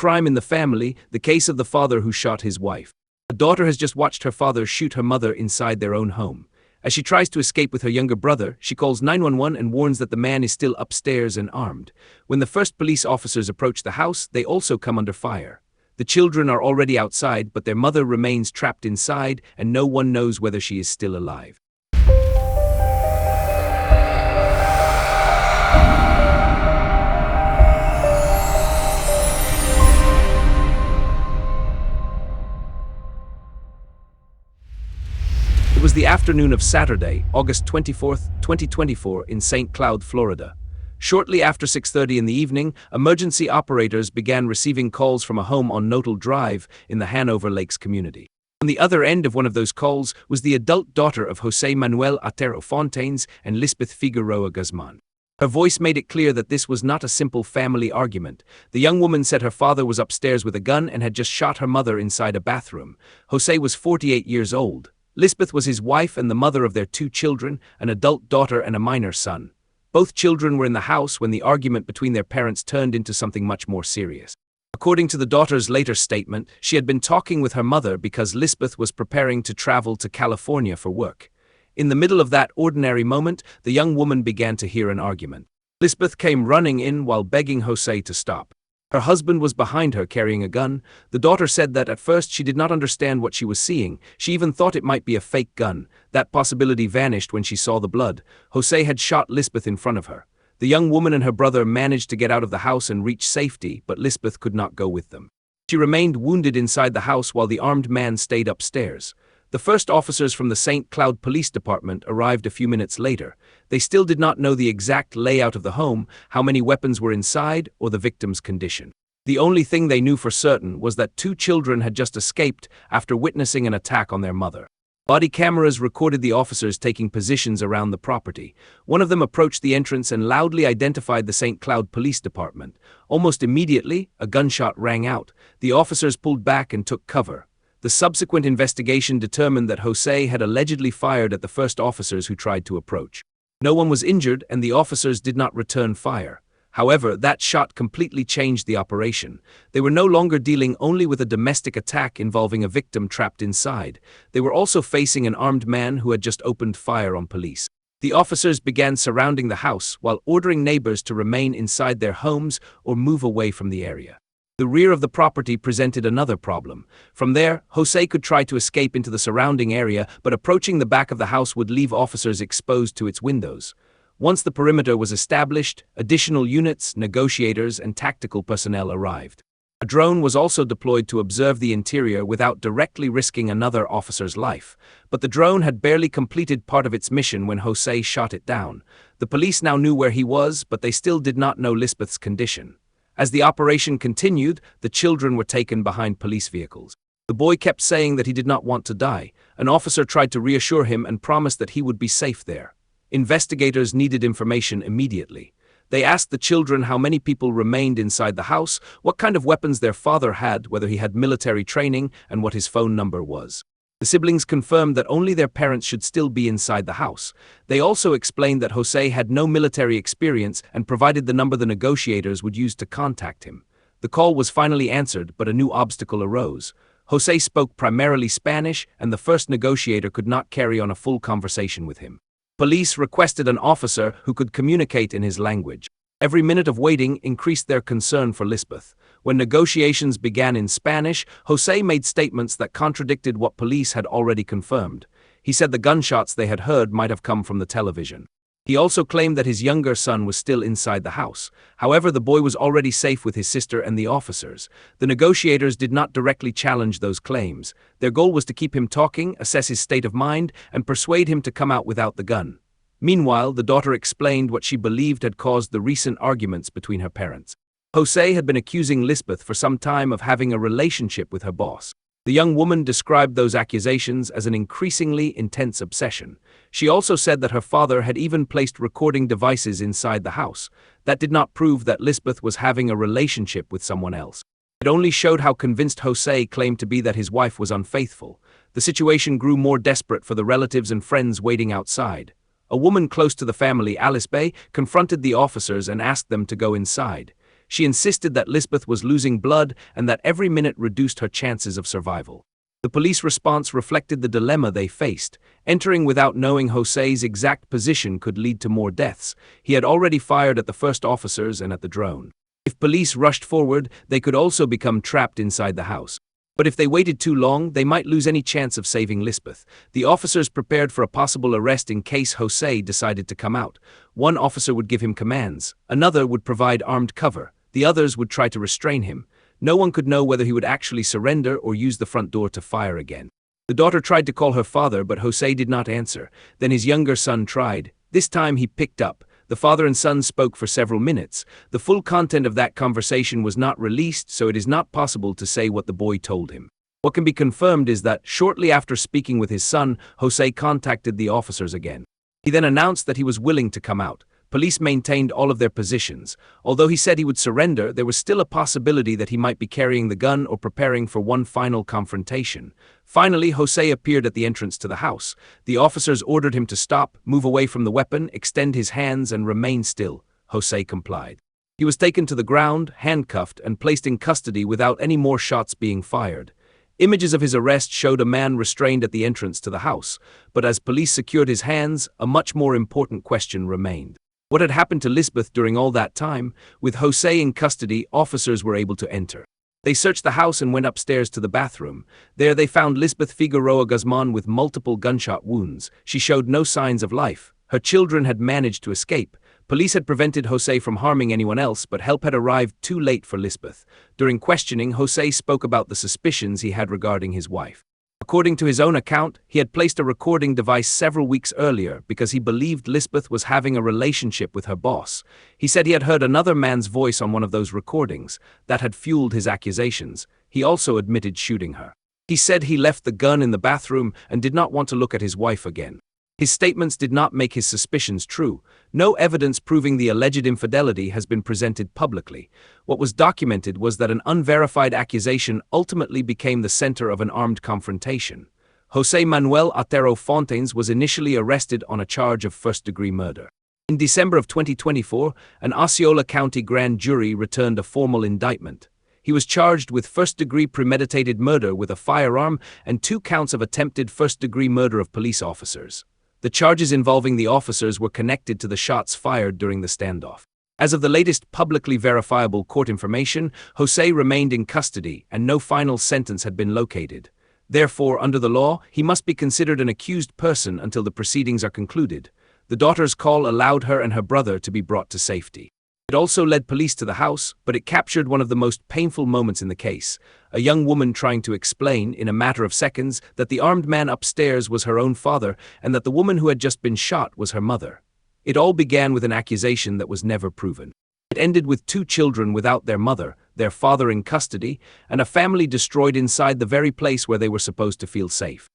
crime in the family, the case of the father who shot his wife. A daughter has just watched her father shoot her mother inside their own home. As she tries to escape with her younger brother, she calls 911 and warns that the man is still upstairs and armed. When the first police officers approach the house, they also come under fire. The children are already outside, but their mother remains trapped inside, and no one knows whether she is still alive. It was the afternoon of Saturday, August 24, 2024, in St. Cloud, Florida. Shortly after 6:30 in the evening, emergency operators began receiving calls from a home on Notal Drive in the Hanover Lakes community. On the other end of one of those calls was the adult daughter of José Manuel Otero-Fontanez and Lizvette Figueroa-Guzman. Her voice made it clear that this was not a simple family argument. The young woman said her father was upstairs with a gun and had just shot her mother inside a bathroom. José was 48 years old. Lizvette was his wife and the mother of their 2 children, an adult daughter and a minor son. Both children were in the house when the argument between their parents turned into something much more serious. According to the daughter's later statement, she had been talking with her mother because Lizvette was preparing to travel to California for work. In the middle of that ordinary moment, the young woman began to hear an argument. Lizvette came running in while begging José to stop. Her husband was behind her carrying a gun. The daughter said that at first she did not understand what she was seeing. She even thought it might be a fake gun. That possibility vanished when she saw the blood. José had shot Lizvette in front of her. The young woman and her brother managed to get out of the house and reach safety, but Lizvette could not go with them. She remained wounded inside the house while the armed man stayed upstairs. The first officers from the St. Cloud Police Department arrived a few minutes later. They still did not know the exact layout of the home, how many weapons were inside, or the victim's condition. The only thing they knew for certain was that 2 children had just escaped after witnessing an attack on their mother. Body cameras recorded the officers taking positions around the property. One of them approached the entrance and loudly identified the St. Cloud Police Department. Almost immediately, a gunshot rang out. The officers pulled back and took cover. The subsequent investigation determined that José had allegedly fired at the first officers who tried to approach. No one was injured and the officers did not return fire. However, that shot completely changed the operation. They were no longer dealing only with a domestic attack involving a victim trapped inside. They were also facing an armed man who had just opened fire on police. The officers began surrounding the house while ordering neighbors to remain inside their homes or move away from the area. The rear of the property presented another problem. From there, José could try to escape into the surrounding area, but approaching the back of the house would leave officers exposed to its windows. Once the perimeter was established, additional units, negotiators, and tactical personnel arrived. A drone was also deployed to observe the interior without directly risking another officer's life. But the drone had barely completed part of its mission when José shot it down. The police now knew where he was, but they still did not know Lizvette's condition. As the operation continued, the children were taken behind police vehicles. The boy kept saying that he did not want to die. An officer tried to reassure him and promised that he would be safe there. Investigators needed information immediately. They asked the children how many people remained inside the house, what kind of weapons their father had, whether he had military training, and what his phone number was. The siblings confirmed that only their parents should still be inside the house. They also explained that José had no military experience and provided the number the negotiators would use to contact him. The call was finally answered, but a new obstacle arose. José spoke primarily Spanish, and the first negotiator could not carry on a full conversation with him. Police requested an officer who could communicate in his language. Every minute of waiting increased their concern for Lizvette. When negotiations began in Spanish, José made statements that contradicted what police had already confirmed. He said the gunshots they had heard might have come from the television. He also claimed that his younger son was still inside the house. However, the boy was already safe with his sister and the officers. The negotiators did not directly challenge those claims. Their goal was to keep him talking, assess his state of mind, and persuade him to come out without the gun. Meanwhile, the daughter explained what she believed had caused the recent arguments between her parents. José had been accusing Lizvette for some time of having a relationship with her boss. The young woman described those accusations as an increasingly intense obsession. She also said that her father had even placed recording devices inside the house. That did not prove that Lizvette was having a relationship with someone else. It only showed how convinced José claimed to be that his wife was unfaithful. The situation grew more desperate for the relatives and friends waiting outside. A woman close to the family, Alice Bay, confronted the officers and asked them to go inside. She insisted that Lizvette was losing blood and that every minute reduced her chances of survival. The police response reflected the dilemma they faced. Entering without knowing José's exact position could lead to more deaths. He had already fired at the first officers and at the drone. If police rushed forward, they could also become trapped inside the house. But if they waited too long, they might lose any chance of saving Lizvette. The officers prepared for a possible arrest in case José decided to come out. One officer would give him commands. Another would provide armed cover. The others would try to restrain him. No one could know whether he would actually surrender or use the front door to fire again. The daughter tried to call her father, but José did not answer. Then his younger son tried. This time he picked up. The father and son spoke for several minutes. The full content of that conversation was not released, so it is not possible to say what the boy told him. What can be confirmed is that, shortly after speaking with his son, José contacted the officers again. He then announced that he was willing to come out. Police maintained all of their positions. Although he said he would surrender, there was still a possibility that he might be carrying the gun or preparing for one final confrontation. Finally, José appeared at the entrance to the house. The officers ordered him to stop, move away from the weapon, extend his hands, and remain still. José complied. He was taken to the ground, handcuffed, and placed in custody without any more shots being fired. Images of his arrest showed a man restrained at the entrance to the house, but as police secured his hands, a much more important question remained. What had happened to Lizvette during all that time? With José in custody, officers were able to enter. They searched the house and went upstairs to the bathroom. There they found Lizvette Figueroa-Guzman with multiple gunshot wounds. She showed no signs of life. Her children had managed to escape. Police had prevented José from harming anyone else, but help had arrived too late for Lizvette. During questioning, José spoke about the suspicions he had regarding his wife. According to his own account, he had placed a recording device several weeks earlier because he believed Lizvette was having a relationship with her boss. He said he had heard another man's voice on one of those recordings. That had fueled his accusations. He also admitted shooting her. He said he left the gun in the bathroom and did not want to look at his wife again. His statements did not make his suspicions true. No evidence proving the alleged infidelity has been presented publicly. What was documented was that an unverified accusation ultimately became the center of an armed confrontation. José Manuel Otero-Fontanez was initially arrested on a charge of first-degree murder. In December of 2024, an Osceola County grand jury returned a formal indictment. He was charged with first-degree premeditated murder with a firearm and 2 counts of attempted first-degree murder of police officers. The charges involving the officers were connected to the shots fired during the standoff. As of the latest publicly verifiable court information, José remained in custody and no final sentence had been located. Therefore, under the law, he must be considered an accused person until the proceedings are concluded. The daughter's call allowed her and her brother to be brought to safety. It also led police to the house, but it captured one of the most painful moments in the case. A young woman trying to explain, in a matter of seconds, that the armed man upstairs was her own father and that the woman who had just been shot was her mother. It all began with an accusation that was never proven. It ended with 2 children without their mother, their father in custody, and a family destroyed inside the very place where they were supposed to feel safe.